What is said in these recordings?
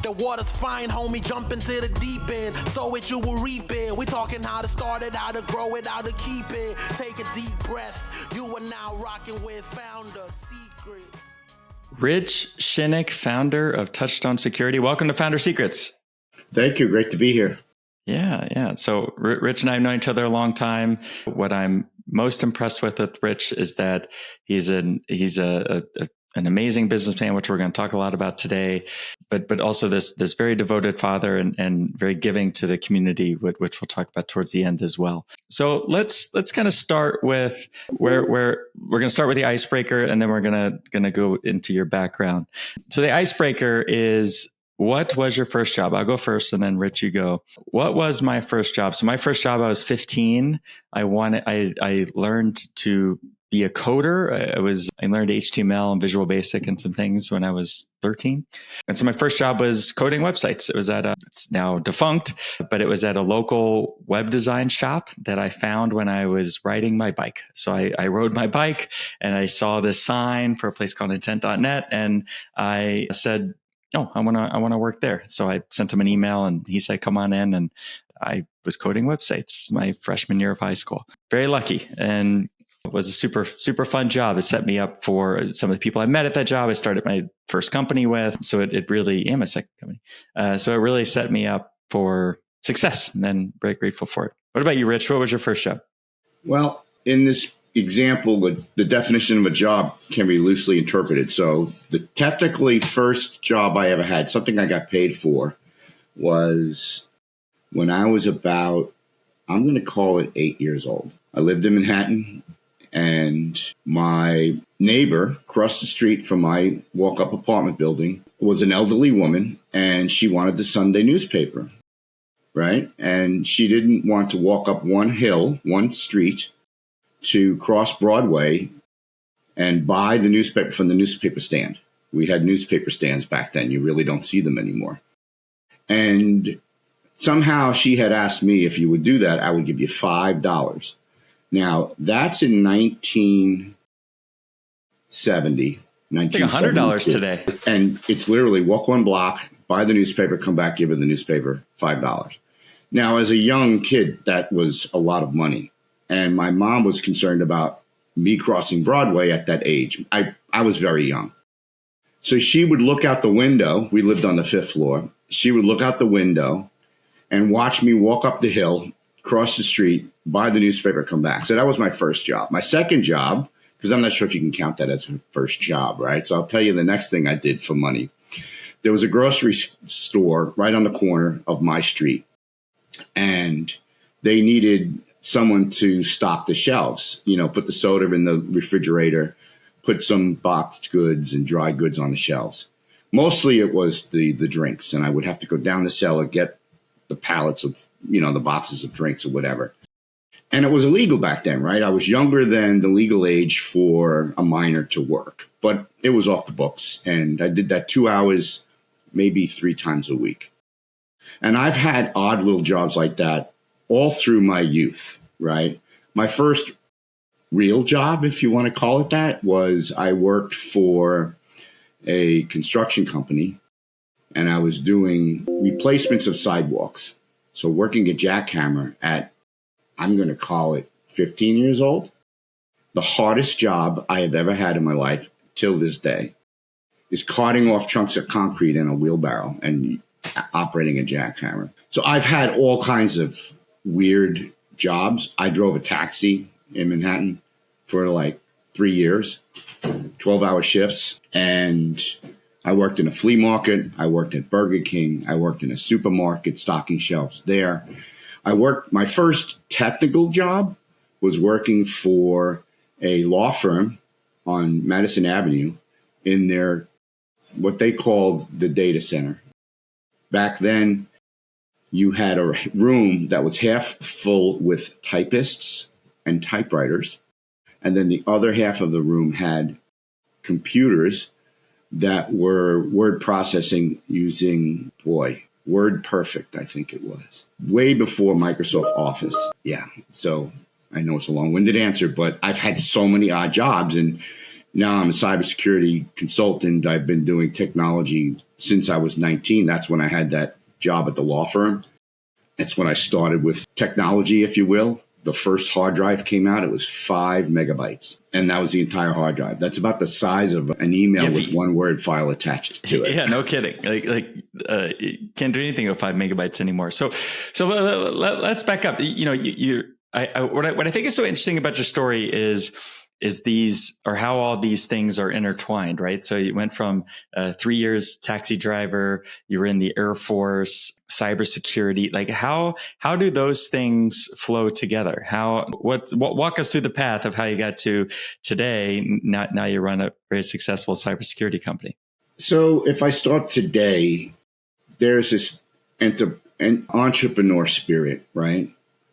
the water's fine, homie, jump into the deep end. Sow it, you will reap it. We talking how to start it, how to grow it, how to keep it. Take a deep breath. You are now rocking with Founder Secrets. Rich Shinnick, founder of Touchstone Security. Welcome to Founder Secrets. Thank you. Great to be here. Yeah. So Rich and I have known each other a long time. What I'm most impressed with Rich is that he's an amazing businessman, which we're going to talk a lot about today, but also this very devoted father and very giving to the community, which we'll talk about towards the end as well. So let's kind of start with where we're going to start with the icebreaker, and then we're going to go into your background. So the icebreaker is, what was your first job? I'll go first, and then Rich, you go. What was my first job? So my first job, I was 15. I learned to be a coder. I learned HTML and Visual Basic and some things when I was 13. And so my first job was coding websites. It was it's now defunct, but it was at a local web design shop that I found when I was riding my bike. So I rode my bike and I saw this sign for a place called intent.net. And I said, "Oh, I want to work there." So I sent him an email and he said, "Come on in." And I was coding websites my freshman year of high school. Very lucky. And it was a super, super fun job. It set me up for some of the people I met at that job. I started my first company with. So it really, and my second company. So it really set me up for success, and then very grateful for it. What about you, Rich? What was your first job? Well, in this example, the definition of a job can be loosely interpreted. So the technically first job I ever had, something I got paid for, was when I was about, I'm going to call it 8 years old. I lived in Manhattan, and my neighbor across the street from my walk-up apartment building was an elderly woman, and she wanted the Sunday newspaper, right? And she didn't want to walk up one street, to cross Broadway and buy the newspaper from the newspaper stand. We had newspaper stands back then. You really don't see them anymore. And somehow she had asked me, if you would do that, I would give you $5. Now, that's in 1970. It's like $100 today. And it's literally walk one block, buy the newspaper, come back, give her the newspaper, $5. Now, as a young kid, that was a lot of money. And my mom was concerned about me crossing Broadway at that age. I was very young. So she would look out the window. We lived on the 5th floor. She would look out the window and watch me walk up the hill, cross the street, buy the newspaper, come back. So that was my first job. My second job, because I'm not sure if you can count that as a first job, right? So I'll tell you the next thing I did for money. There was a grocery store right on the corner of my street, and they needed someone to stock the shelves, put the soda in the refrigerator, put some boxed goods and dry goods on the shelves. Mostly it was the drinks, and I would have to go down the cellar, get the pallets of, the boxes of drinks or whatever. And it was illegal back then, right? I was younger than the legal age for a minor to work, but it was off the books. And I did that 2 hours, maybe 3 times a week. And I've had odd little jobs like that all through my youth, right? My first real job, if you want to call it that, was I worked for a construction company, and I was doing replacements of sidewalks. So working a jackhammer at, I'm going to call it 15 years old. The hardest job I have ever had in my life till this day is carting off chunks of concrete in a wheelbarrow and operating a jackhammer. So I've had all kinds of weird jobs. I drove a taxi in Manhattan for like 3 years, 12-hour shifts. And I worked in a flea market. I worked at Burger King. I worked in a supermarket, stocking shelves there. My first technical job was working for a law firm on Madison Avenue in their, what they called the data center. Back then, you had a room that was half full with typists and typewriters, and then the other half of the room had computers that were word processing using, Word Perfect, I think it was, way before Microsoft Office. Yeah, so I know it's a long-winded answer, but I've had so many odd jobs, and Now I'm a cybersecurity consultant. I've been doing technology since I was 19. That's when I had that job at the law firm. That's when I started with technology, if you will. The first hard drive came out. It was 5 megabytes. And that was the entire hard drive. That's about the size of an email with one word file attached to it. Yeah, no kidding. You can't do anything with 5 megabytes anymore. So let's back up. You know, what I think is so interesting about your story is these, or how all these things are intertwined, right? So you went from 3 years taxi driver, you were in the Air Force, cybersecurity. Like how do those things flow together? Walk us through the path of how you got to today. Now you run a very successful cybersecurity company. So if I start today, there's this an entrepreneur spirit, right?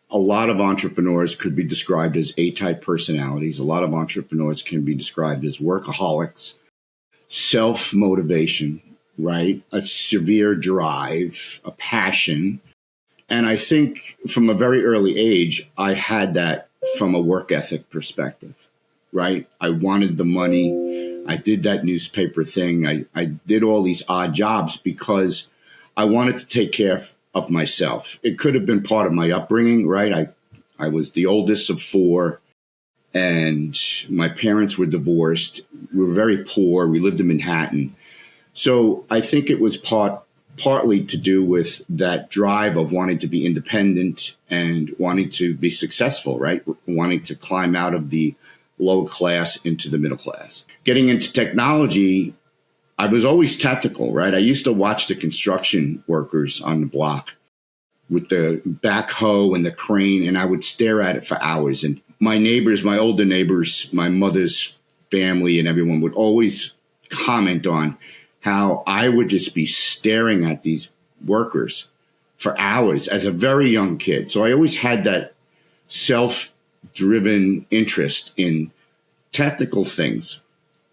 A lot of entrepreneurs could be described as A-type personalities. A lot of entrepreneurs can be described as workaholics, self-motivation, right? A severe drive, a passion. And I think from a very early age, I had that from a work ethic perspective, right? I wanted the money. I did that newspaper thing. I did all these odd jobs because I wanted to take care of myself. It could have been part of my upbringing, right? I was the oldest of 4, and my parents were divorced. We were very poor. We lived in Manhattan. So I think it was partly to do with that drive of wanting to be independent and wanting to be successful, right? Wanting to climb out of the lower class into the middle class. Getting into technology, I was always tactical, right? I used to watch the construction workers on the block with the backhoe and the crane, and I would stare at it for hours. And my neighbors, my older neighbors, my mother's family, and everyone would always comment on how I would just be staring at these workers for hours as a very young kid. So I always had that self-driven interest in technical things.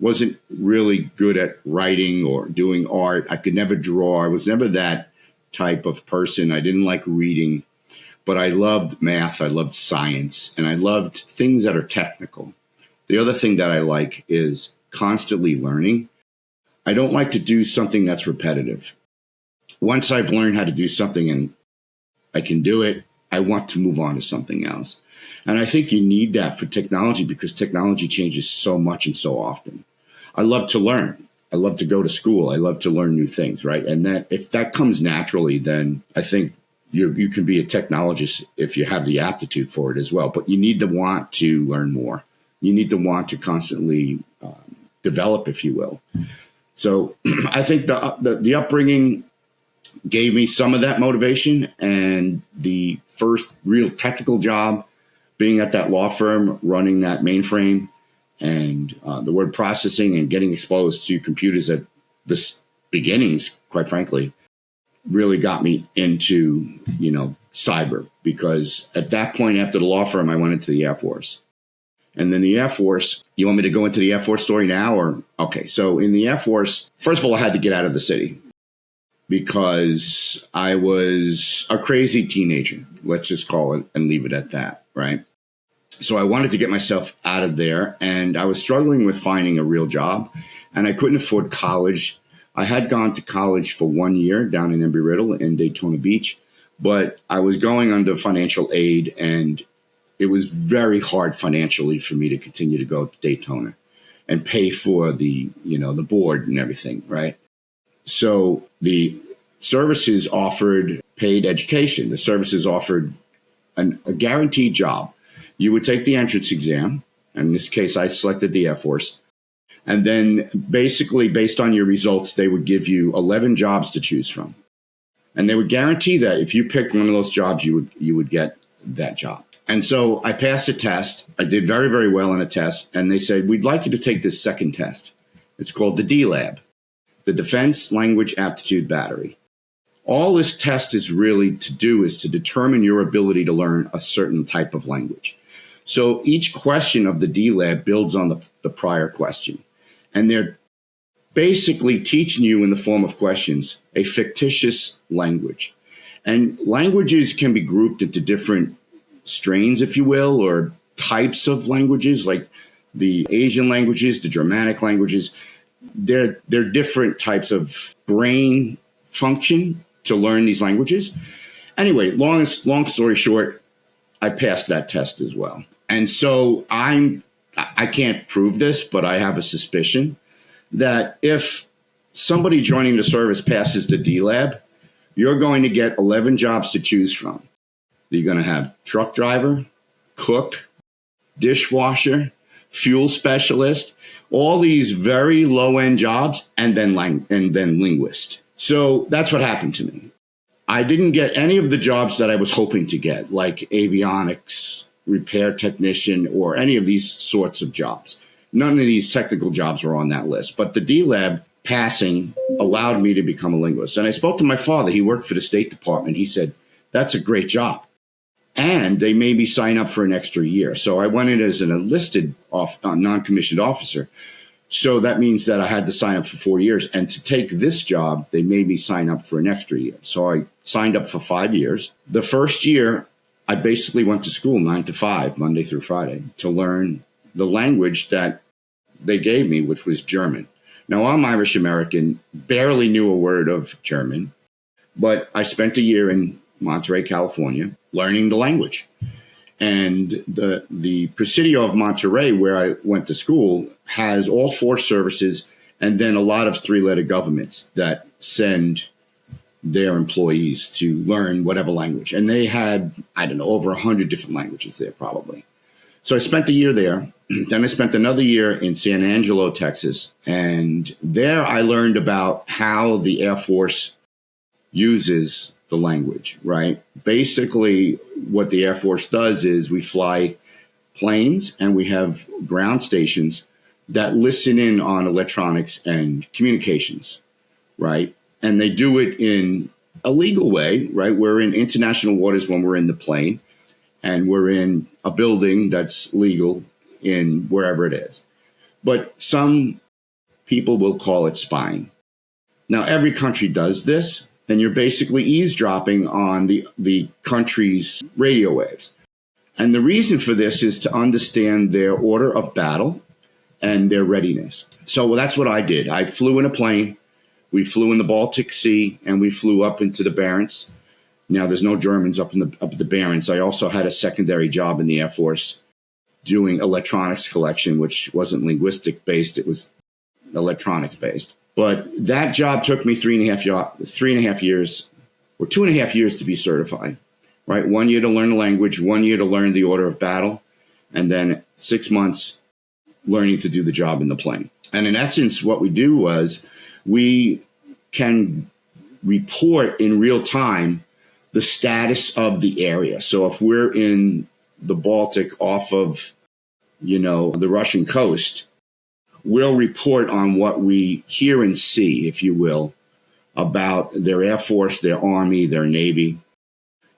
Wasn't really good at writing or doing art. I could never draw. I was never that type of person. I didn't like reading, but I loved math. I loved science, and I loved things that are technical. The other thing that I like is constantly learning. I don't like to do something that's repetitive. Once I've learned how to do something and I can do it, I want to move on to something else. And I think you need that for technology because technology changes so much and so often. I love to learn. I love to go to school. I love to learn new things, right? And that if that comes naturally, then I think you can be a technologist if you have the aptitude for it as well. But you need to want to learn more. You need to want to constantly develop, if you will. So I think the upbringing gave me some of that motivation, and the first real technical job being at that law firm, running that mainframe and the word processing and getting exposed to computers at the beginnings, quite frankly, really got me into, cyber. Because at that point, after the law firm, I went into the Air Force. And then the Air Force, you want me to go into the Air Force story now? Or okay, so in the Air Force, first of all, I had to get out of the city because I was a crazy teenager. Let's just call it and leave it at that, right? So I wanted to get myself out of there, and I was struggling with finding a real job, and I couldn't afford college. I had gone to college for 1 year down in Embry-Riddle in Daytona Beach, but I was going under financial aid, and it was very hard financially for me to continue to go to Daytona and pay for the board and everything, right? So the services offered paid education. The services offered a guaranteed job. You would take the entrance exam. In this case, I selected the Air Force. And then basically, based on your results, they would give you 11 jobs to choose from. And they would guarantee that if you picked one of those jobs, you would get that job. And so I passed a test. I did very, very well on a test. And they said, we'd like you to take this second test. It's called the D-Lab, the Defense Language Aptitude Battery. All this test is really to do is to determine your ability to learn a certain type of language. So each question of the D-Lab builds on the prior question. And they're basically teaching you in the form of questions a fictitious language. And languages can be grouped into different strains, if you will, or types of languages. Like the Asian languages, the Germanic languages. They're different types of brain function to learn these languages. Anyway, long story short, I passed that test as well. And so I can't prove this, but I have a suspicion that if somebody joining the service passes the D-Lab, you're going to get 11 jobs to choose from. You're going to have truck driver, cook, dishwasher, fuel specialist, all these very low-end jobs, and then linguist. So that's what happened to me. I didn't get any of the jobs that I was hoping to get, like avionics, repair technician, or any of these sorts of jobs. None of these technical jobs were on that list. But the D-Lab passing allowed me to become a linguist. And I spoke to my father. He worked for the State Department. He said, that's a great job. And they made me sign up for an extra year. So I went in as an enlisted non-commissioned officer. So that means that I had to sign up for 4 years. And to take this job, they made me sign up for an extra year. So I signed up for 5 years. The first year, I basically went to school 9 to 5, Monday through Friday, to learn the language that they gave me, which was German. Now, I'm Irish American, barely knew a word of German, but I spent a year in Monterey, California, learning the language. And the Presidio of Monterey, where I went to school, has all 4 services and then a lot of 3-letter governments that send their employees to learn whatever language. And they had, I don't know, over 100 different languages there probably. So I spent a year there. Then I spent another year in San Angelo, Texas. And there I learned about how the Air Force uses the language, right? Basically, what the Air Force does is we fly planes and we have ground stations that listen in on electronics and communications, right? And they do it in a legal way, right? We're in international waters when we're in the plane, and we're in a building that's legal in wherever it is. But some people will call it spying. Now, every country does this, and you're basically eavesdropping on the country's radio waves. And the reason for this is to understand their order of battle and their readiness. So that's what I did. I flew in a plane. We flew in the Baltic Sea, and we flew up into the Barents. Now, there's no Germans up the Barents. I also had a secondary job in the Air Force doing electronics collection, which wasn't linguistic-based. It was electronics-based. But that job took me 3.5 years, or 2.5 years to be certified, right? 1 year to learn the language, 1 year to learn the order of battle, and then 6 months learning to do the job in the plane. And in essence, what we do was we can report in real time the status of the area. So if we're in the Baltic off of, the Russian coast, we'll report on what we hear and see, if you will, about their Air Force, their Army, their Navy.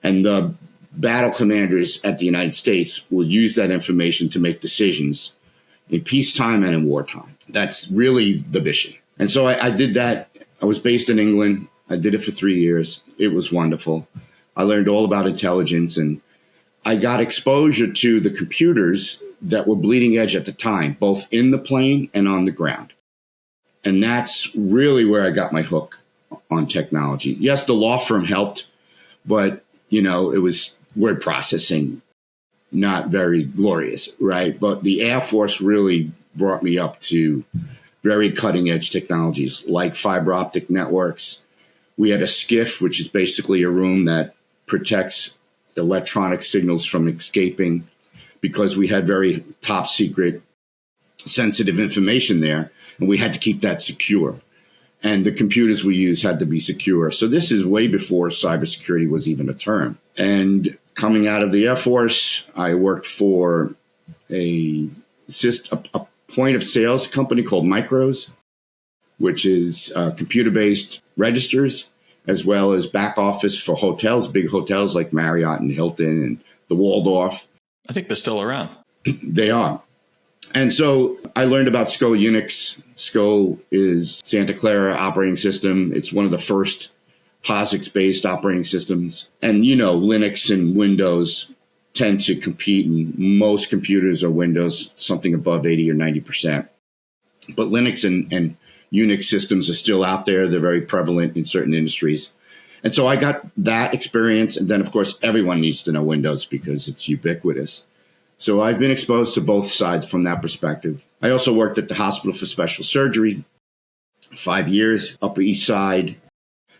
And the battle commanders at the United States will use that information to make decisions in peacetime and in wartime. That's really the mission. And so I did that. I was based in England. I did it for 3 years. It was wonderful. I learned all about intelligence, and I got exposure to the computers that were bleeding edge at the time, both in the plane and on the ground. And that's really where I got my hook on technology. Yes, the law firm helped, but, it was word processing, not very glorious, right? But the Air Force really brought me up to very cutting edge technologies like fiber optic networks. We had a SCIF, which is basically a room that protects electronic signals from escaping, because we had very top secret sensitive information there, and we had to keep that secure. And the computers we use had to be secure. So this is way before cybersecurity was even a term. And coming out of the Air Force, I worked for a point of sales company called Micros, which is computer-based registers, as well as back office for hotels, big hotels like Marriott and Hilton and the Waldorf. I think they're still around. They are. And so I learned about SCO Unix. SCO is Santa Clara operating system. It's one of the first POSIX-based operating systems. And, Linux and Windows tend to compete, and most computers are Windows, something above 80 or 90%. But Linux and Unix systems are still out there. They're very prevalent in certain industries. And so I got that experience. And then, of course, everyone needs to know Windows because it's ubiquitous. So I've been exposed to both sides from that perspective. I also worked at the Hospital for Special Surgery, 5 years, Upper East Side.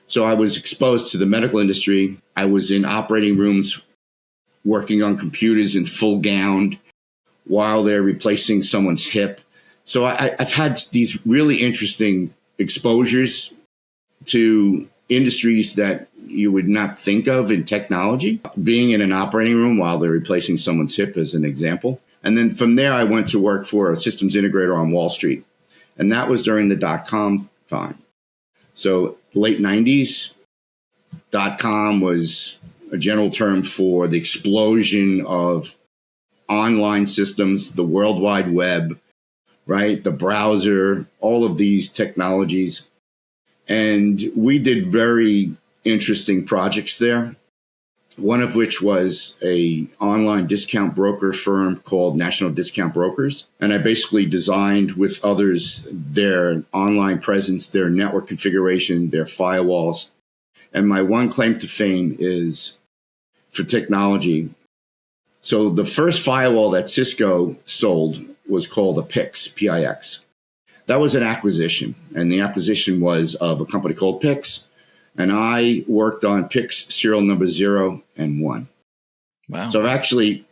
So I was exposed to the medical industry. I was in operating rooms working on computers in full gown while they're replacing someone's hip. So I've had these really interesting exposures to industries that you would not think of in technology, being in an operating room while they're replacing someone's hip as an example. And then from there, I went to work for a systems integrator on Wall Street. And that was during the dot-com time. So late 90s, dot-com was a general term for the explosion of online systems, the World Wide Web, right? The browser, all of these technologies. And we did very interesting projects there, one of which was a online discount broker firm called National Discount Brokers. And I basically designed with others their online presence, their network configuration, their firewalls. And my one claim to fame is for technology. So the first firewall that Cisco sold was called a PIX, P-I-X. That was an acquisition, and the acquisition was of a company called PIX, and I worked on PIX serial number 0 and 1. Wow. So I actually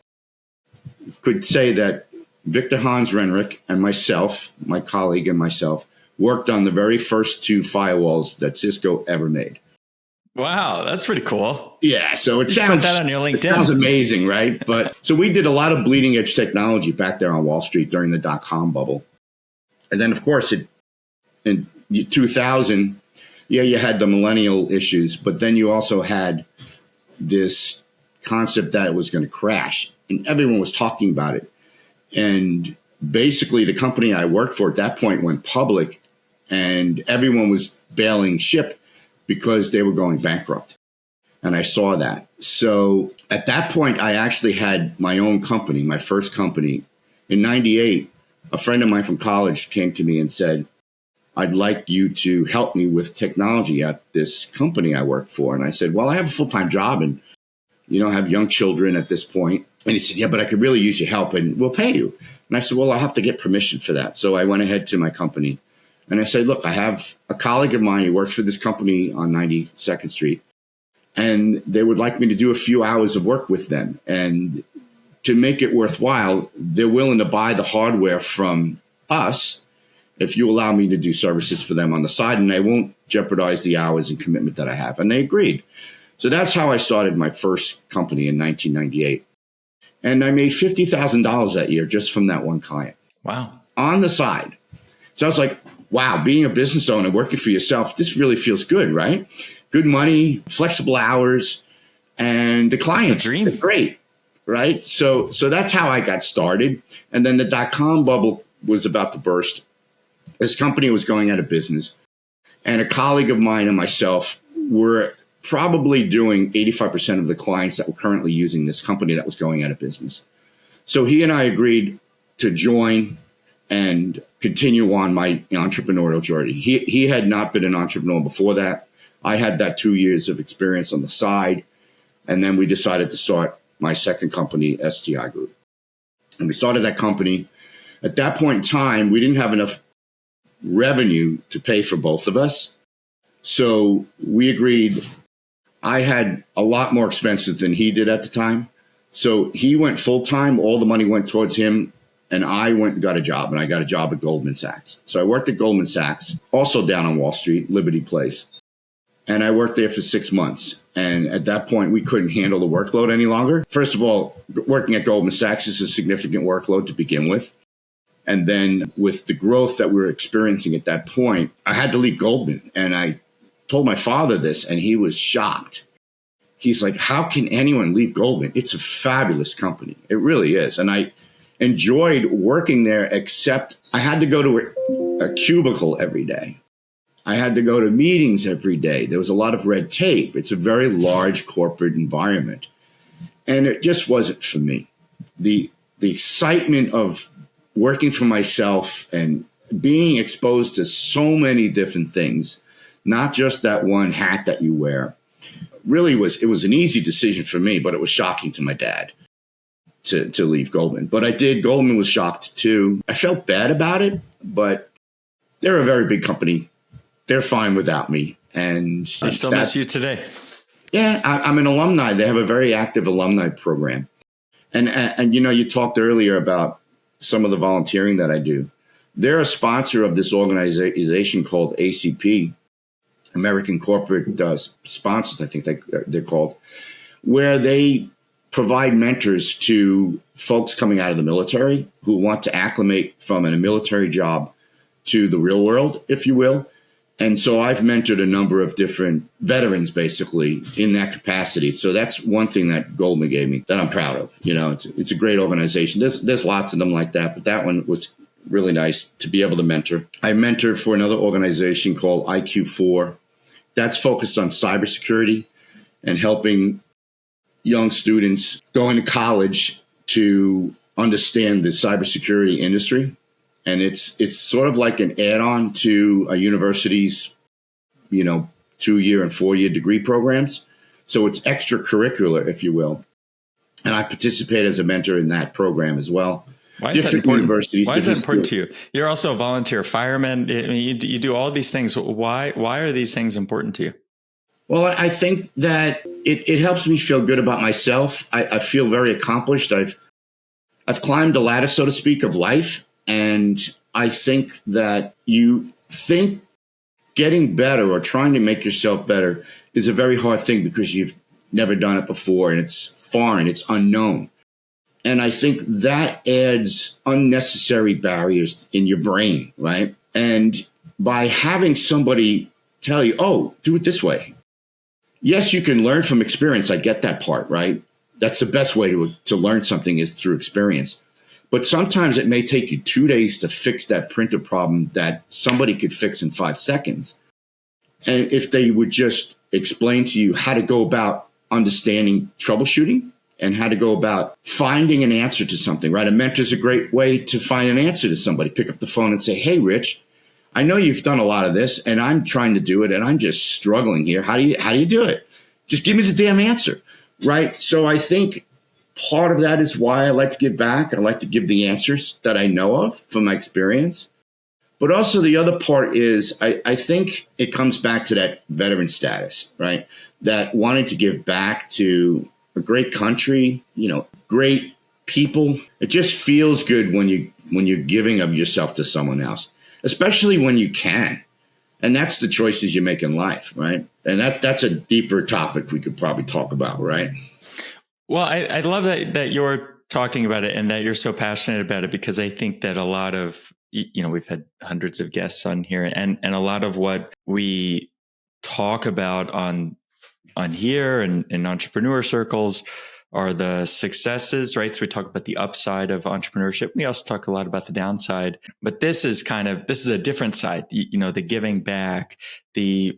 could say that Victor Hans Renrick and myself, my colleague and myself, worked on the very first 2 firewalls that Cisco ever made. Wow, that's pretty cool. Yeah, so You should put that on your LinkedIn. It sounds amazing, right? But so we did a lot of bleeding edge technology back there on Wall Street during the dot-com bubble. And then, of course, in 2000, you had the millennial issues, but then you also had this concept that it was going to crash, and everyone was talking about it. And basically, the company I worked for at that point went public, and everyone was bailing ship because they were going bankrupt. And I saw that. So at that point, I actually had my own company, my first company. In 98, a friend of mine from college came to me and said, I'd like you to help me with technology at this company I work for. And I said, well, I have a full-time job and, I have young children at this point. And he said, yeah, but I could really use your help and we'll pay you. And I said, well, I'll have to get permission for that. So I went ahead to my company and I said, look, I have a colleague of mine who works for this company on 92nd Street. And they would like me to do a few hours of work with them. And to make it worthwhile, they're willing to buy the hardware from us if you allow me to do services for them on the side, and I won't jeopardize the hours and commitment that I have. And they agreed. So that's how I started my first company in 1998. And I made $50,000 that year just from that one client. Wow. On the side. So I was like, wow, being a business owner, working for yourself, this really feels good, right? Good money, flexible hours, and the clients are great, right? So that's how I got started. And then the dot-com bubble was about to burst. This company was going out of business. And a colleague of mine and myself were probably doing 85% of the clients that were currently using this company that was going out of business. So he and I agreed to join and continue on my entrepreneurial journey. He had not been an entrepreneur before that. I had that 2 years of experience on the side. And then we decided to start my second company, STI Group. And we started that company. At that point in time, we didn't have enough revenue to pay for both of us. So we agreed. I had a lot more expenses than he did at the time. So he went full time. All the money went towards him. And I went and got a job. And I got a job at Goldman Sachs. So I worked at Goldman Sachs, also down on Wall Street, Liberty Place. And I worked there for 6 months. And at that point, we couldn't handle the workload any longer. First of all, working at Goldman Sachs is a significant workload to begin with. And then with the growth that we were experiencing at that point, I had to leave Goldman. And I told my father this, and he was shocked. He's like, how can anyone leave Goldman? It's a fabulous company. It really is. And I enjoyed working there, except I had to go to a cubicle every day. I had to go to meetings every day. There was a lot of red tape. It's a very large corporate environment. And it just wasn't for me. The excitement of working for myself and being exposed to so many different things, not just that one hat that you wear, it was an easy decision for me, but it was shocking to my dad to leave Goldman. But I did. Goldman was shocked too. I felt bad about it, but they're a very big company. They're fine without me. And they still miss you today. Yeah, I'm an alumni. They have a very active alumni program. And you talked earlier about some of the volunteering that I do. They're a sponsor of this organization called ACP, American Corporate Sponsors, I think they're called, where they provide mentors to folks coming out of the military who want to acclimate from a military job to the real world, if you will. And so I've mentored a number of different veterans, basically, in that capacity. So that's one thing that Goldman gave me that I'm proud of. It's a great organization. There's lots of them like that, but that one was really nice to be able to mentor. I mentored for another organization called IQ4. That's focused on cybersecurity and helping young students going to college to understand the cybersecurity industry. And it's sort of like an add-on to a university's, 2-year and 4-year degree programs. So it's extracurricular, if you will. And I participate as a mentor in that program as well. Why is that important? Why is that important to you? You're also a volunteer fireman. I mean, you do all these things. Why are these things important to you? Well, I think that it helps me feel good about myself. I feel very accomplished. I've climbed the ladder, so to speak, of life. And I think that you think getting better or trying to make yourself better is a very hard thing because you've never done it before and it's foreign, it's unknown. And I think that adds unnecessary barriers in your brain, right? And by having somebody tell you, oh, do it this way. Yes, you can learn from experience. I get that part, right? That's the best way to learn something is through experience. But sometimes it may take you 2 days to fix that printer problem that somebody could fix in 5 seconds. And if they would just explain to you how to go about understanding troubleshooting and how to go about finding an answer to something, right? A mentor's a great way to find an answer to somebody. Pick up the phone and say, hey, Rich, I know you've done a lot of this and I'm trying to do it and I'm just struggling here. How do you do it? Just give me the damn answer, right? So I think part of that is why I like to give back. I like to give the answers that I know of from my experience. But also the other part is I think it comes back to that veteran status, right? That wanting to give back to a great country, great people. It just feels good when you're giving of yourself to someone else, especially when you can. And that's the choices you make in life, right? And that's a deeper topic we could probably talk about, right? Well, I love that you're talking about it and that you're so passionate about it, because I think that a lot of, we've had hundreds of guests on here, and a lot of what we talk about on here and in entrepreneur circles are the successes, right? So we talk about the upside of entrepreneurship. We also talk a lot about the downside, but this is a different side, the giving back, the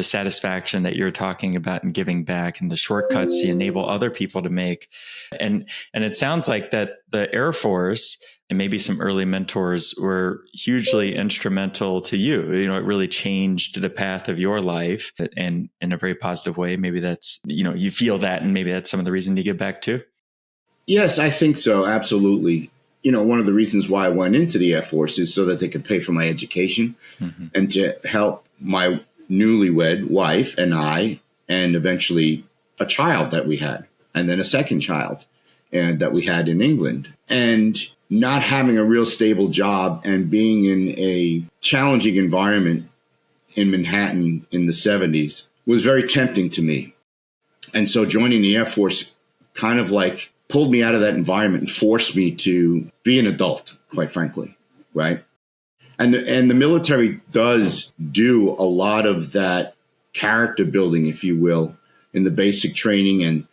satisfaction that you're talking about in giving back and the shortcuts you enable other people to make. And it sounds like that the Air Force and maybe some early mentors were hugely instrumental to you. It really changed the path of your life and in a very positive way. Maybe that's, you feel that, and maybe that's some of the reason you give back too. Yes, I think so. Absolutely. One of the reasons why I went into the Air Force is so that they could pay for my education and to help my newlywed wife and I, and eventually a child that we had, and then a second child and that we had in England. And not having a real stable job and being in a challenging environment in Manhattan in the 70s was very tempting to me. And so joining the Air Force kind of like pulled me out of that environment and forced me to be an adult, quite frankly, right? And the military does do a lot of that character building, if you will, in the basic training and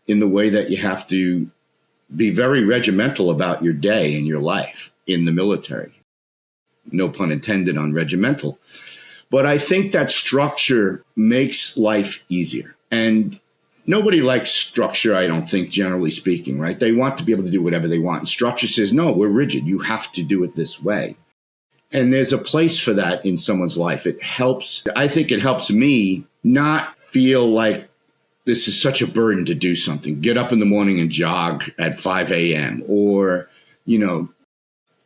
in the way that you have to be very regimental about your day and your life in the military. No pun intended on regimental. But I think that structure makes life easier. And nobody likes structure, I don't think, generally speaking, right? They want to be able to do whatever they want. And structure says, no, we're rigid. You have to do it this way. And there's a place for that in someone's life. It helps. I think it helps me not feel like this is such a burden to do something. Get up in the morning and jog at 5 a.m. or,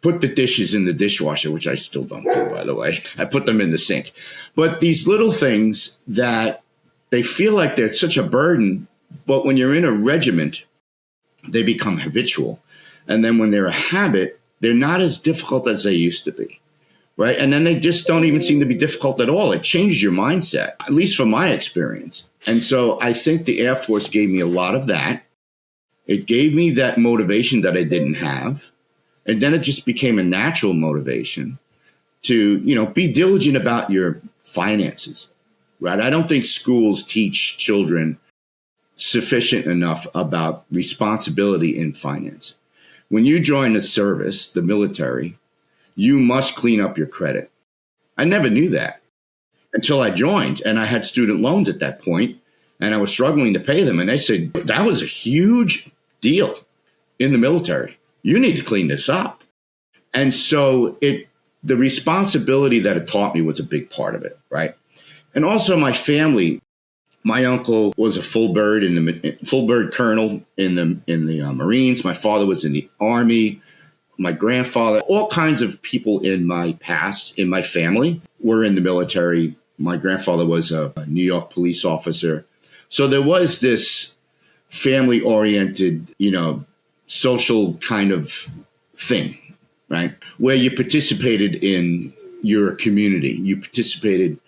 put the dishes in the dishwasher, which I still don't do, by the way. I put them in the sink. But these little things that they feel like they're such a burden, but when you're in a regiment, they become habitual. And then when they're a habit, they're not as difficult as they used to be. Right. And then they just don't even seem to be difficult at all. It changed your mindset, at least from my experience. And so I think the Air Force gave me a lot of that. It gave me that motivation that I didn't have. And then it just became a natural motivation to, be diligent about your finances. Right. I don't think schools teach children sufficient enough about responsibility in finance. When you join the service, the military, you must clean up your credit. I never knew that until I joined, and I had student loans at that point, and I was struggling to pay them. And they said, that was a huge deal in the military. You need to clean this up. And so the responsibility that it taught me was a big part of it, right? And also my family. My uncle was a full bird colonel in the Marines. My father was in the Army. My grandfather, all kinds of people in my past, in my family, were in the military. My grandfather was a New York police officer. So there was this family-oriented, social kind of thing, right? Where you participated in your community. You participated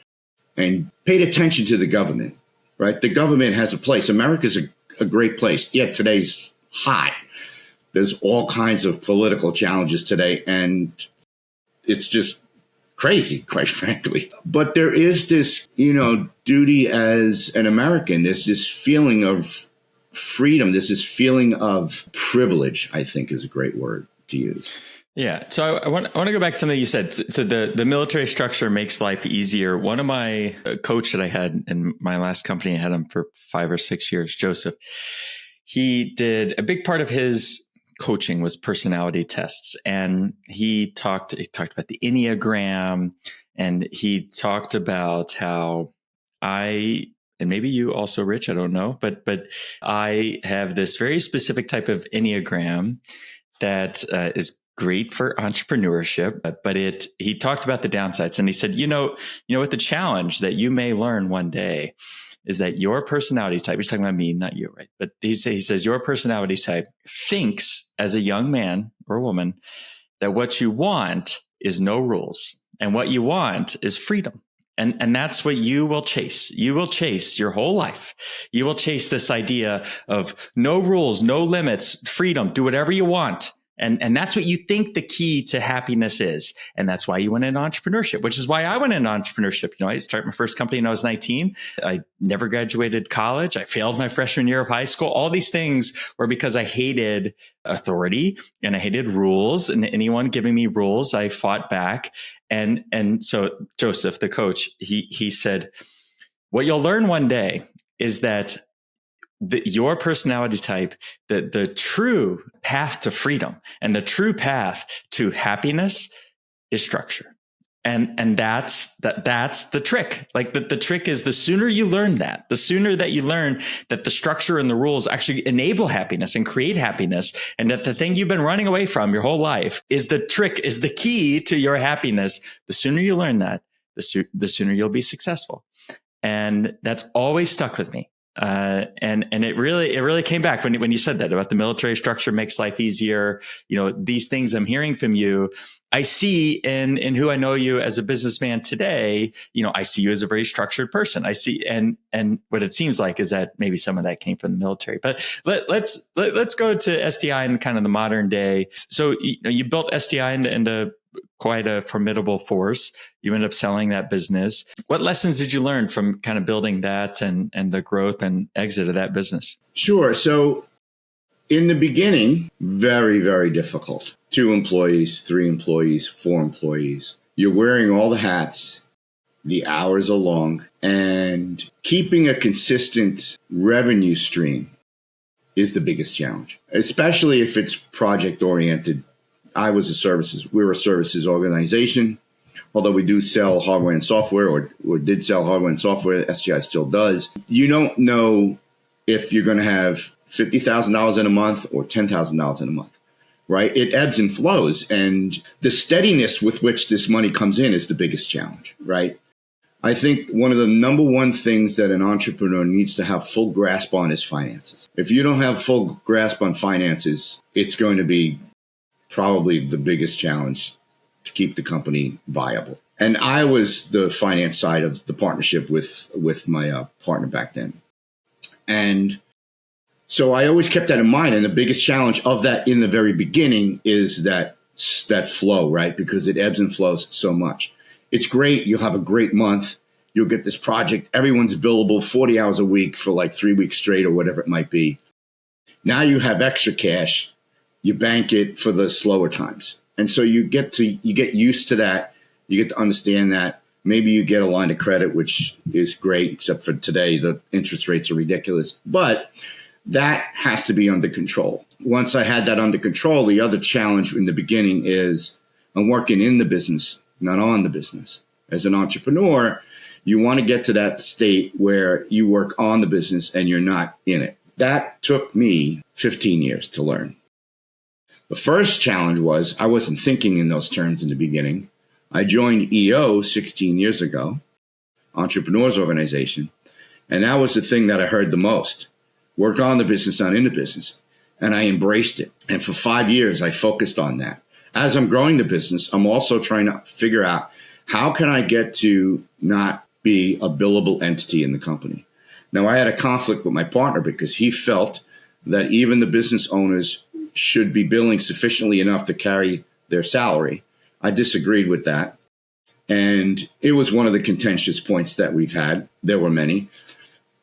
and paid attention to the government, right? The government has a place. America's a great place. Yeah, today's hot. There's all kinds of political challenges today, and it's just crazy, quite frankly. But there is this, duty as an American. There's this feeling of freedom. There's this feeling of privilege, I think is a great word to use. Yeah. So I want to go back to something you said. So the military structure makes life easier. One of my coach that I had in my last company, I had him for 5 or 6 years, Joseph. He did a big part of his coaching was personality tests. And he talked about the Enneagram, and he talked about how and maybe you also, Rich, I don't know, but I have this very specific type of Enneagram that is great for entrepreneurship, but he talked about the downsides, and he said, what the challenge that you may learn one day is that your personality type, he's talking about me, not you, right? But he says your personality type thinks as a young man or woman that what you want is no rules, and what you want is freedom. And that's what you will chase. You will chase your whole life. You will chase this idea of no rules, no limits, freedom, do whatever you want. And that's what you think the key to happiness is. And that's why you went into entrepreneurship, which is why I went into entrepreneurship. I started my first company when I was 19. I never graduated college. I failed my freshman year of high school. All these things were because I hated authority and I hated rules, and anyone giving me rules, I fought back. And so Joseph, the coach, he said, what you'll learn one day is that your personality type, the true path to freedom and the true path to happiness is structure. And that's the trick. Like the trick is the sooner you learn that, the sooner that you learn that the structure and the rules actually enable happiness and create happiness, and that the thing you've been running away from your whole life is the trick, is the key to your happiness. The sooner you learn that, the sooner you'll be successful. And that's always stuck with me. And it really came back when you said that about the military structure makes life easier. These things I'm hearing from you, I see in who I know you as a businessman today. I see you as a very structured person. I see, and what it seems like is that maybe some of that came from the military. But let's go to STI in kind of the modern day. So you built STI into quite a formidable force. You ended up selling that business. What lessons did you learn from kind of building that and the growth and exit of that business? Sure. So in the beginning, very, very difficult. 2 employees, 3 employees, 4 employees. You're wearing all the hats. The hours are long, and keeping a consistent revenue stream is the biggest challenge, especially if it's project oriented. We were a services organization. Although we do sell hardware and software, or did sell hardware and software, SGI still does. You don't know if you're going to have $50,000 in a month or $10,000 in a month, right? It ebbs and flows. And the steadiness with which this money comes in is the biggest challenge, right? I think one of the number one things that an entrepreneur needs to have full grasp on is finances. If you don't have full grasp on finances, it's going to be probably the biggest challenge to keep the company viable. And I was the finance side of the partnership with my partner back then. And so I always kept that in mind. And the biggest challenge of that in the very beginning is that flow, right? Because it ebbs and flows so much. It's great. You'll have a great month. You'll get this project. Everyone's billable 40 hours a week for like 3 weeks straight or whatever it might be. Now you have extra cash. You bank it for the slower times. And so you get used to that. You get to understand that. Maybe you get a line of credit, which is great, except for today, the interest rates are ridiculous. But that has to be under control. Once I had that under control, the other challenge in the beginning is I'm working in the business, not on the business. As an entrepreneur, you want to get to that state where you work on the business and you're not in it. That took me 15 years to learn. The first challenge was I wasn't thinking in those terms in the beginning. I joined EO 16 years ago, Entrepreneurs Organization, and that was the thing that I heard the most. Work on the business, not in the business. And I embraced it. And for 5 years, I focused on that. As I'm growing the business, I'm also trying to figure out how can I get to not be a billable entity in the company. Now, I had a conflict with my partner because he felt that even the business owners should be billing sufficiently enough to carry their salary. I disagreed with that. And it was one of the contentious points that we've had. There were many.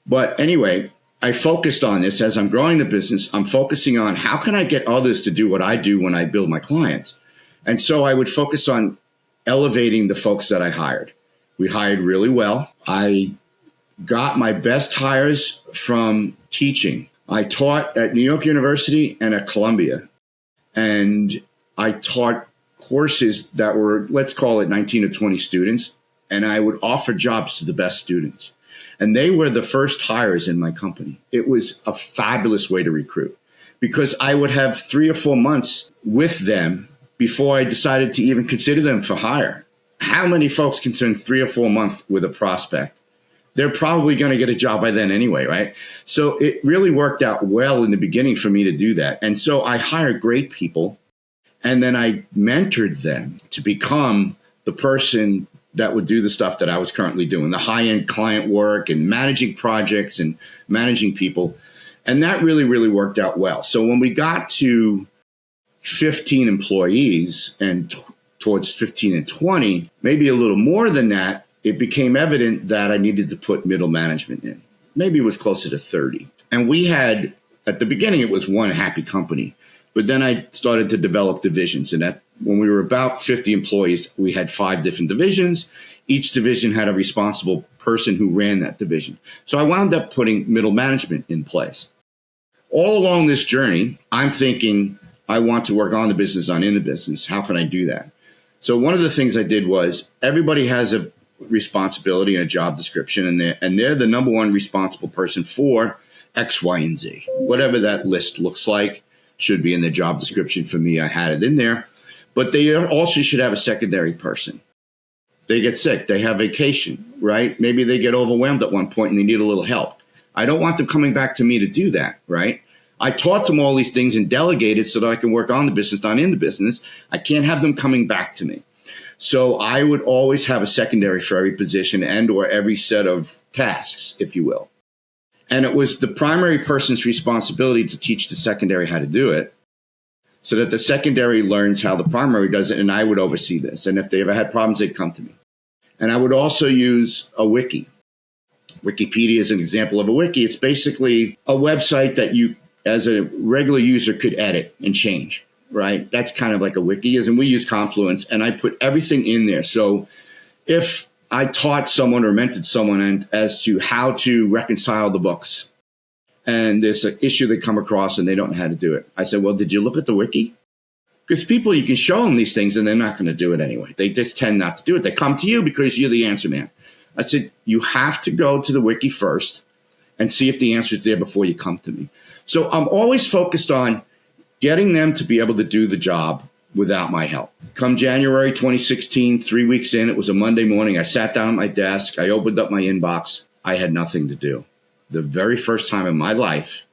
But anyway, I focused on this. As I'm growing the business, I'm focusing on how can I get others to do what I do when I build my clients. And so I would focus on elevating the folks that I hired. We hired really well. I got my best hires from teaching. I taught at New York University and at Columbia. And I taught courses that were, let's call it 19 to 20 students. And I would offer jobs to the best students. And they were the first hires in my company. It was a fabulous way to recruit because I would have 3 or 4 months with them before I decided to even consider them for hire. How many folks can spend 3 or 4 months with a prospect? They're probably going to get a job by then anyway, right? So it really worked out well in the beginning for me to do that. And so I hired great people, and then I mentored them to become the person that would do the stuff that I was currently doing, the high-end client work and managing projects and managing people. And that really, really worked out well. So when we got to 15 employees and towards 15 and 20, maybe a little more than that, it became evident that I needed to put middle management in. Maybe it was closer to 30. And we had, at the beginning, it was one happy company. But then I started to develop divisions. And that when we were about 50 employees, we had 5 different divisions. Each division had a responsible person who ran that division. So I wound up putting middle management in place. All along this journey, I'm thinking, I want to work on the business, not in the business. How can I do that? So one of the things I did was everybody has a responsibility and a job description, and they're the number one responsible person for X, Y, and Z. Whatever that list looks like should be in the job description. For me, I had it in there. But they also should have a secondary person. They get sick. They have vacation, right? Maybe they get overwhelmed at one point and they need a little help. I don't want them coming back to me to do that, right? I taught them all these things and delegated so that I can work on the business, not in the business. I can't have them coming back to me. So I would always have a secondary for every position and or every set of tasks, if you will. And it was the primary person's responsibility to teach the secondary how to do it so that the secondary learns how the primary does it, and I would oversee this. And if they ever had problems, they'd come to me. And I would also use a wiki. Wikipedia is an example of a wiki. It's basically a website that you, as a regular user, could edit and change, right? That's kind of like a wiki is. And we use Confluence, and I put everything in there. So if I taught someone or mentored someone as to how to reconcile the books. And there's an issue they come across and they don't know how to do it. I said, well, did you look at the wiki? Because people, you can show them these things and they're not going to do it anyway. They just tend not to do it. They come to you because you're the answer man. I said, you have to go to the wiki first and see if the answer is there before you come to me. So I'm always focused on getting them to be able to do the job without my help. Come January 2016, 3 weeks in, it was a Monday morning. I sat down at my desk. I opened up my inbox. I had nothing to do. The very first time in my life,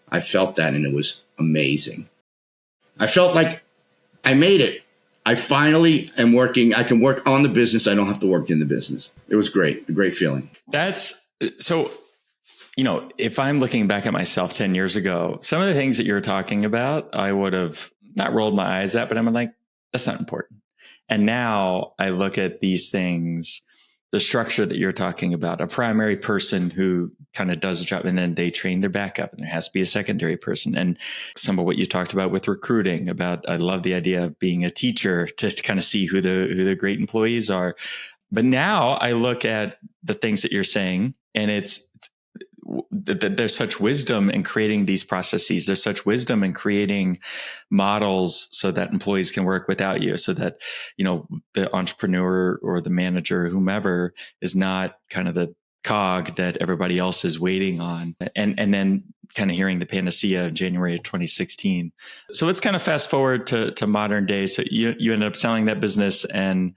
I felt that, and it was amazing. I felt like I made it. I finally am working. I can work on the business. I don't have to work in the business. It was great. A great feeling. That's so, if I'm looking back at myself 10 years ago, some of the things that you're talking about, I would have not rolled my eyes at, but I'm like, that's not important. And now I look at these things, the structure that you're talking about, a primary person who kind of does the job, and then they train their backup, and there has to be a secondary person. And some of what you talked about with recruiting, I love the idea of being a teacher to kind of see who the great employees are. But now I look at the things that you're saying, and there's such wisdom in creating these processes. There's such wisdom in creating models so that employees can work without you, so that, the entrepreneur or the manager, or whomever, is not kind of the cog that everybody else is waiting on. And then kind of hearing the panacea of January of 2016. So let's kind of fast forward to modern day. So you ended up selling that business, and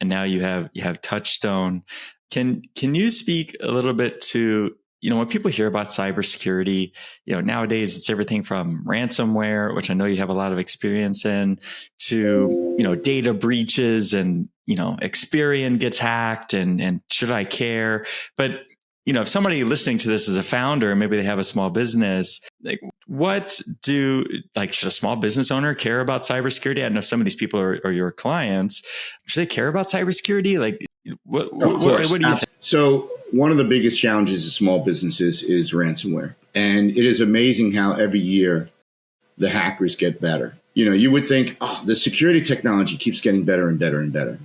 now you have Touchstone. Can you speak a little bit to, when people hear about cybersecurity, nowadays it's everything from ransomware, which I know you have a lot of experience in, to, data breaches and, Experian gets hacked and should I care? But, if somebody listening to this is a founder, maybe they have a small business, like should a small business owner care about cybersecurity? I don't know if some of these people are your clients. Should they care about cybersecurity? Like, what do you think? So one of the biggest challenges of small businesses is ransomware. And it is amazing how every year the hackers get better. You would think, the security technology keeps getting better and better and better.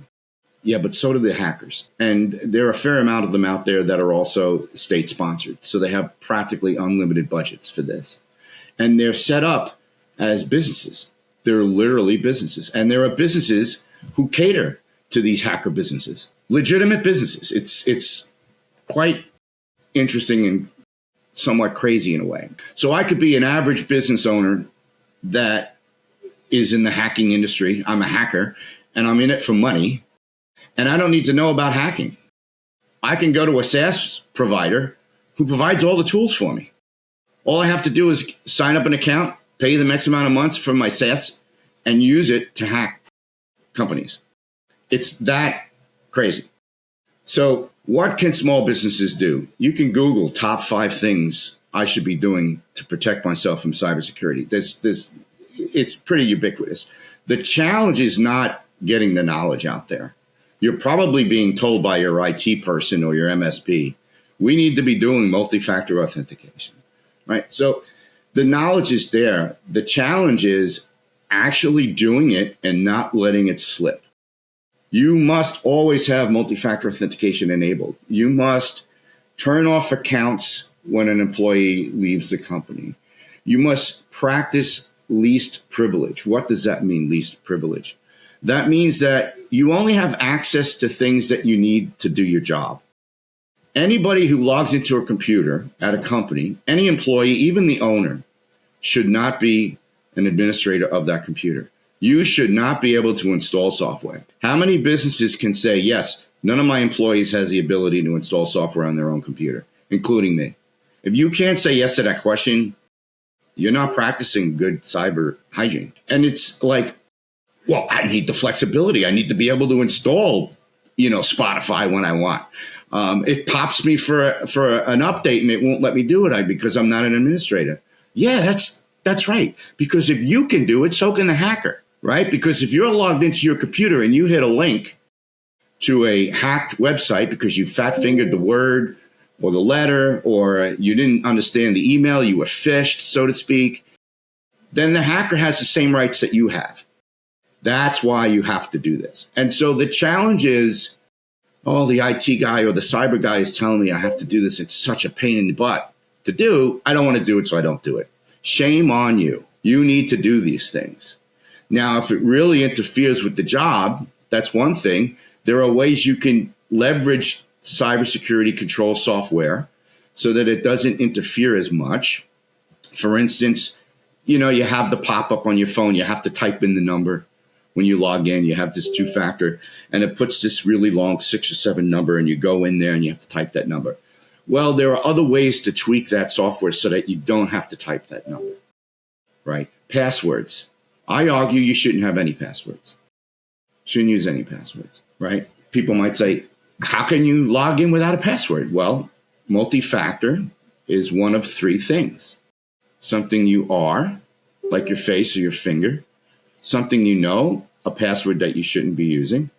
Yeah, but so do the hackers. And there are a fair amount of them out there that are also state sponsored. So they have practically unlimited budgets for this. And they're set up as businesses. They're literally businesses. And there are businesses who cater to these hacker businesses, legitimate businesses. It's quite interesting and somewhat crazy in a way. So I could be an average business owner that is in the hacking industry. I'm a hacker and I'm in it for money. And I don't need to know about hacking. I can go to a SaaS provider who provides all the tools for me. All I have to do is sign up an account, pay them X amount of months for my SaaS, and use it to hack companies. It's that crazy. So what can small businesses do? You can Google top 5 things I should be doing to protect myself from cybersecurity. It's pretty ubiquitous. The challenge is not getting the knowledge out there. You're probably being told by your IT person or your MSP, we need to be doing multi-factor authentication, right? So the knowledge is there. The challenge is actually doing it and not letting it slip. You must always have multi-factor authentication enabled. You must turn off accounts when an employee leaves the company. You must practice least privilege. What does that mean, least privilege? That means that you only have access to things that you need to do your job. Anybody who logs into a computer at a company, any employee, even the owner, should not be an administrator of that computer. You should not be able to install software. How many businesses can say, yes, none of my employees has the ability to install software on their own computer, including me? If you can't say yes to that question, you're not practicing good cyber hygiene. And it's like, well, I need the flexibility. I need to be able to install, Spotify when I want. It pops me for an update and it won't let me do it because I'm not an administrator. Yeah, that's right. Because if you can do it, so can the hacker, right? Because if you're logged into your computer and you hit a link to a hacked website because you fat-fingered the word or the letter, or you didn't understand the email, you were phished, so to speak, then the hacker has the same rights that you have. That's why you have to do this. And so the challenge is oh, the IT guy or the cyber guy is telling me I have to do this. It's such a pain in the butt to do. I don't want to do it, so I don't do it. Shame on you. You need to do these things. Now, if it really interferes with the job, that's one thing. There are ways you can leverage cybersecurity control software so that it doesn't interfere as much. For instance, you have the pop-up on your phone. You have to type in the number. When you log in, you have this 2-factor, and it puts this really long 6 or 7 number, and you go in there and you have to type that number. Well, there are other ways to tweak that software so that you don't have to type that number, right? Passwords. I argue you shouldn't have any passwords. Shouldn't use any passwords, right? People might say, how can you log in without a password? Well, multi-factor is one of 3 things. Something you are, like your face or your finger. Something you know, a password that you shouldn't be using,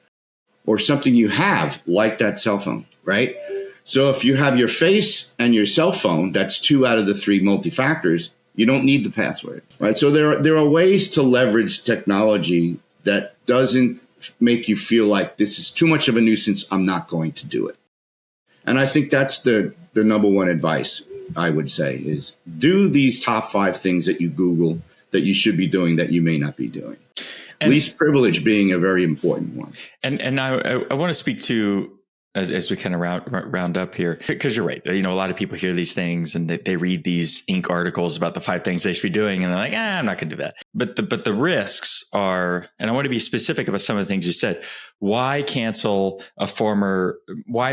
or something you have, like that cell phone, right? So if you have your face and your cell phone, that's 2 out of the 3 multi-factors, you don't need the password, right? So there are ways to leverage technology that doesn't make you feel like this is too much of a nuisance, I'm not going to do it. And I think that's the number one advice I would say is do these top 5 things that you Google that you should be doing that you may not be doing. And least privilege being a very important one. And I want to speak to, as we kind of round up here, because you're right. A lot of people hear these things and they read these Inc. articles about the 5 things they should be doing, and they're like, I'm not going to do that. But the risks are, and I want to be specific about some of the things you said. Why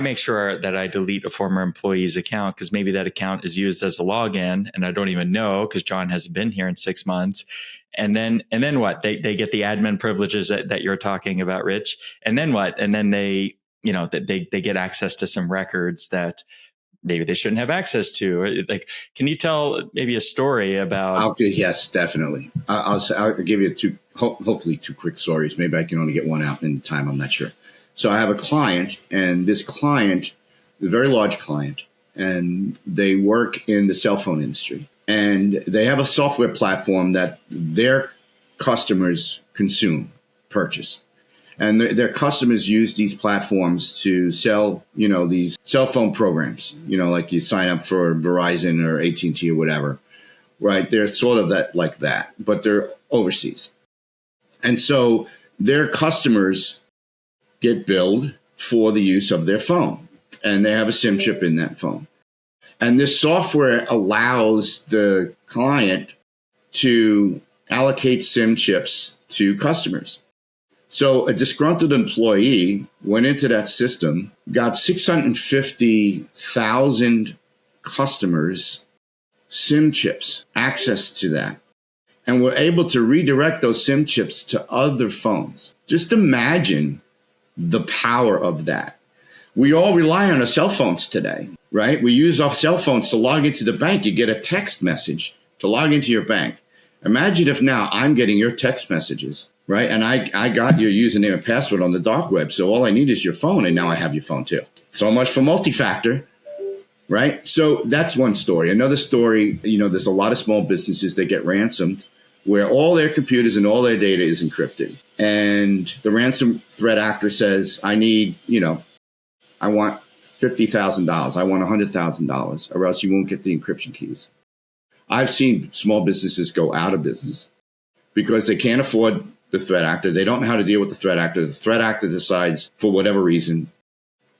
make sure that I delete a former employee's account? Because maybe that account is used as a login and I don't even know because John hasn't been here in 6 months. And then what? They get the admin privileges that you're talking about, Rich. And then what? And then they get access to some records that maybe they shouldn't have access to. Like, can you tell maybe a story about? Yes, definitely. I'll give you hopefully 2 quick stories. Maybe I can only get one out in time. I'm not sure. So I have a client, and this client, a very large client, and they work in the cell phone industry. And they have a software platform that their customers purchase. And their customers use these platforms to sell, these cell phone programs, like you sign up for Verizon or AT&T or whatever, right? They're sort of like that, but they're overseas. And so their customers get billed for the use of their phone, and they have a SIM chip in that phone. And this software allows the client to allocate SIM chips to customers. So a disgruntled employee went into that system, got 650,000 customers' SIM chips, access to that, and were able to redirect those SIM chips to other phones. Just imagine the power of that. We all rely on our cell phones today, right? We use our cell phones to log into the bank. You get a text message to log into your bank. Imagine if now I'm getting your text messages, right? And I got your username and password on the dark web. So all I need is your phone, and now I have your phone too. So much for multi-factor, right? So that's one story. Another story, there's a lot of small businesses that get ransomed where all their computers and all their data is encrypted. And the ransom threat actor says, I want $50,000. I want $100,000, or else you won't get the encryption keys. I've seen small businesses go out of business because they can't afford the threat actor. They don't know how to deal with the threat actor. The threat actor decides, for whatever reason,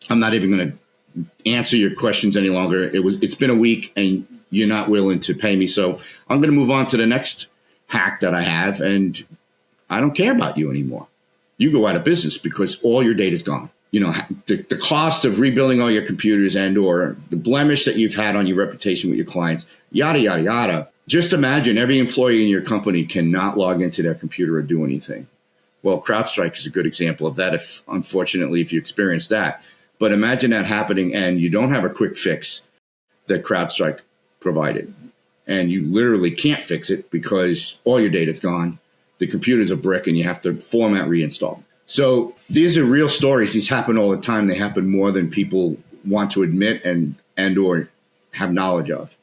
I'm not even going to answer your questions any longer. It's been a week and you're not willing to pay me. So I'm going to move on to the next hack that I have, and I don't care about you anymore. You go out of business because all your data is gone. The cost of rebuilding all your computers and or the blemish that you've had on your reputation with your clients, yada, yada, yada. Just imagine every employee in your company cannot log into their computer or do anything. Well, CrowdStrike is a good example of that, if you experience that. But imagine that happening and you don't have a quick fix that CrowdStrike provided. And you literally can't fix it because all your data is gone. The computer's a brick and you have to format reinstall. So these are real stories. These happen all the time. They happen more than people want to admit and or have knowledge of.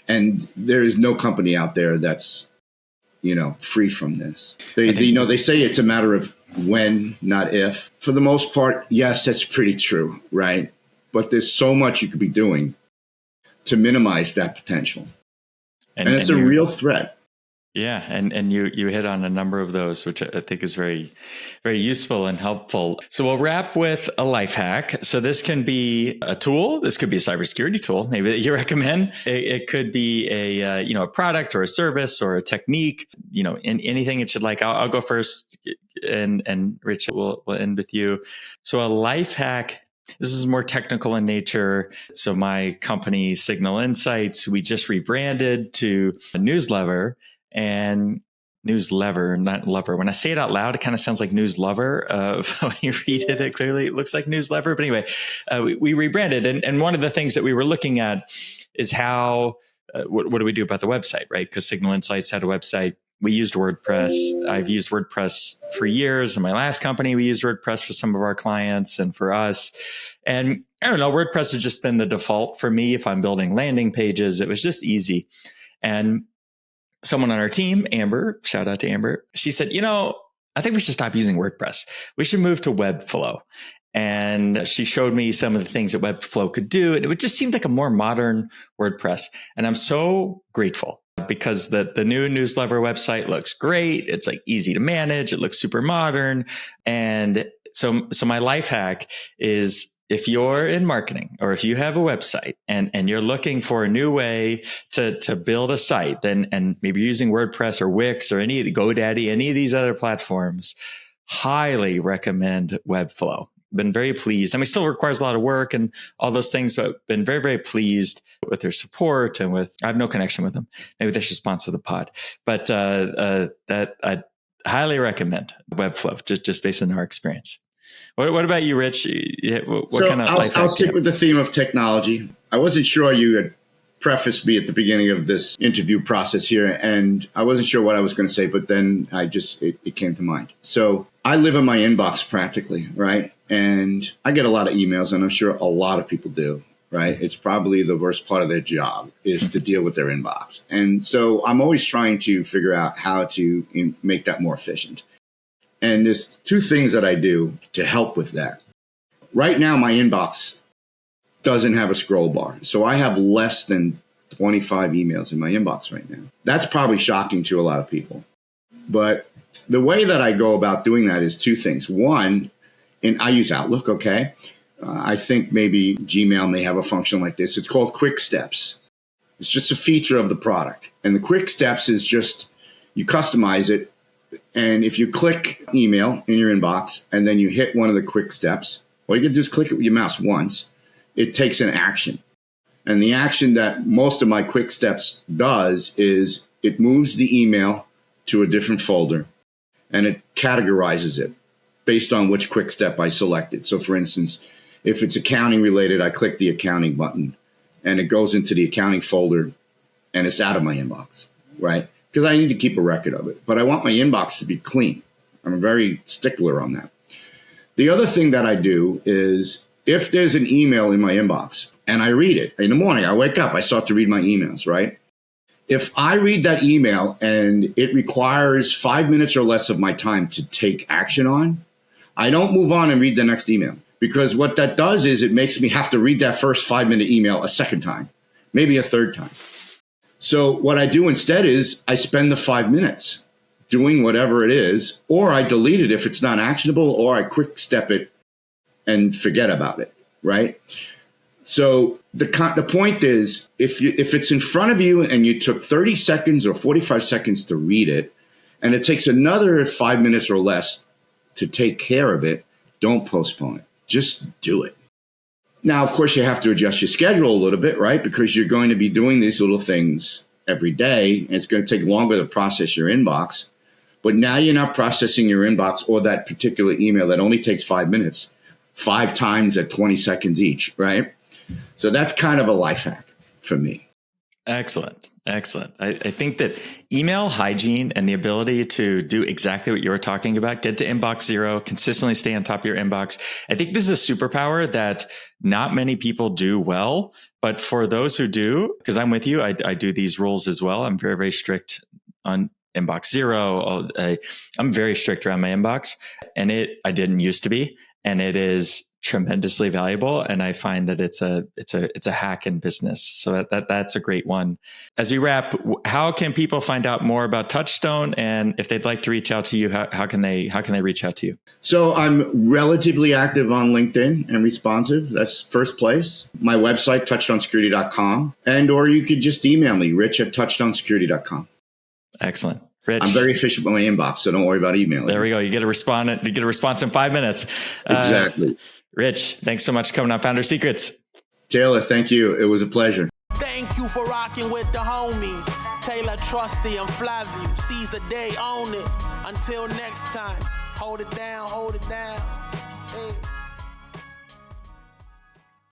And there is no company out there that's free from this. They say it's a matter of when, not if. For the most part, yes, that's pretty true, right? But there's so much you could be doing to minimize that potential. And it's a real threat. Yeah. And you hit on a number of those, which I think is very, very useful and helpful. So we'll wrap with a life hack. So this can be a tool. This could be a cybersecurity tool, maybe that you recommend. It could be a product or a service or a technique, in anything that you'd like. I'll go first and Rich will end with you. So a life hack. This is more technical in nature. So my company, Signal Insights, we just rebranded to a newsletter. And newsletter, not lover. When I say it out loud, it kind of sounds like news lover. When you read it, it clearly it looks like newsletter. But anyway, we rebranded. And one of the things that we were looking at is how, what do we do about the website, right? Because Signal Insights had a website. We used WordPress. I've used WordPress for years. In my last company, we used WordPress for some of our clients and for us. And I don't know, WordPress has just been the default for me. If I'm building landing pages, it was just easy. And someone on our team, Amber, shout out to Amber, she said, I think we should stop using WordPress. We should move to Webflow. And she showed me some of the things that Webflow could do. And it just seemed like a more modern WordPress. And I'm so grateful because the new newsletter website looks great. It's like easy to manage. It looks super modern. And so my life hack is, if you're in marketing or if you have a website and you're looking for a new way to build a site, and maybe you're using WordPress or Wix or any of the GoDaddy, any of these other platforms, highly recommend Webflow. Been very pleased. I mean, it still requires a lot of work and all those things, but been very, very pleased with their support and I have no connection with them. Maybe they should sponsor the pod, but that I highly recommend Webflow just based on our experience. What about you, Rich? What kind of I'll stick with the theme of technology. I wasn't sure you had prefaced me at the beginning of this interview process here, and I wasn't sure what I was going to say, but then it came to mind. So I live in my inbox practically, right? And I get a lot of emails, and I'm sure a lot of people do, right? It's probably the worst part of their job is to deal with their inbox. And so I'm always trying to figure out how to make that more efficient. And there's two things that I do to help with that. Right now, my inbox doesn't have a scroll bar. So I have less than 25 emails in my inbox right now. That's probably shocking to a lot of people. But the way that I go about doing that is two things. One, and I use Outlook, okay? I think maybe Gmail may have a function like this. It's called Quick Steps. It's just a feature of the product. And the Quick Steps is just, you customize it. And if you click email in your inbox and then you hit one of the quick steps, all you can do is click it with your mouse once. It takes an action. And the action that most of my quick steps does is it moves the email to a different folder and it categorizes it based on which quick step I selected. So for instance, if it's accounting related, I click the accounting button and it goes into the accounting folder and it's out of my inbox, right? Because I need to keep a record of it. But I want my inbox to be clean. I'm a very stickler on that. The other thing that I do is if there's an email in my inbox and I read it in the morning, I wake up, I start to read my emails, right? If I read that email and it requires 5 minutes or less of my time to take action on, I don't move on and read the next email. Because what that does is it makes me have to read that first 5-minute email a second time, maybe a third time. So what I do instead is I spend the 5 minutes doing whatever it is, or I delete it if it's not actionable, or I quick step it and forget about it, right? So the point is, if it's in front of you and you took 30 seconds or 45 seconds to read it, and it takes another 5 minutes or less to take care of it, don't postpone it. Just do it. Now, of course, you have to adjust your schedule a little bit, right? Because you're going to be doing these little things every day, and it's going to take longer to process your inbox. But now you're not processing your inbox or that particular email that only takes 5 minutes, 5 times at 20 seconds each, right? So that's kind of a life hack for me. Excellent. Excellent. I think that email hygiene and the ability to do exactly what you were talking about, get to inbox zero, consistently stay on top of your inbox. I think this is a superpower that not many people do well, but for those who do, because I'm with you, I do these rules as well. I'm very, very strict on inbox zero. I'm very strict around my inbox, and I didn't used to be, and it is tremendously valuable. And I find that it's a hack in business. So that's a great one. As we wrap, how can people find out more about Touchstone? And if they'd like to reach out to you, how can they reach out to you? So I'm relatively active on LinkedIn and responsive. That's first place. My website, touchstonesecurity.com. Or you could just email me, rich@touchstonesecurity.com. Excellent. Rich, I'm very efficient with my inbox, so don't worry about emailing. There we go. You get a response in 5 minutes. Exactly. Rich, thanks so much for coming on Founder Secrets. Taylor, thank you. It was a pleasure. Thank you for rocking with the homies. Taylor, Trusty, and Flavio. Seize the day, own it. Until next time, hold it down, hold it down. Hey.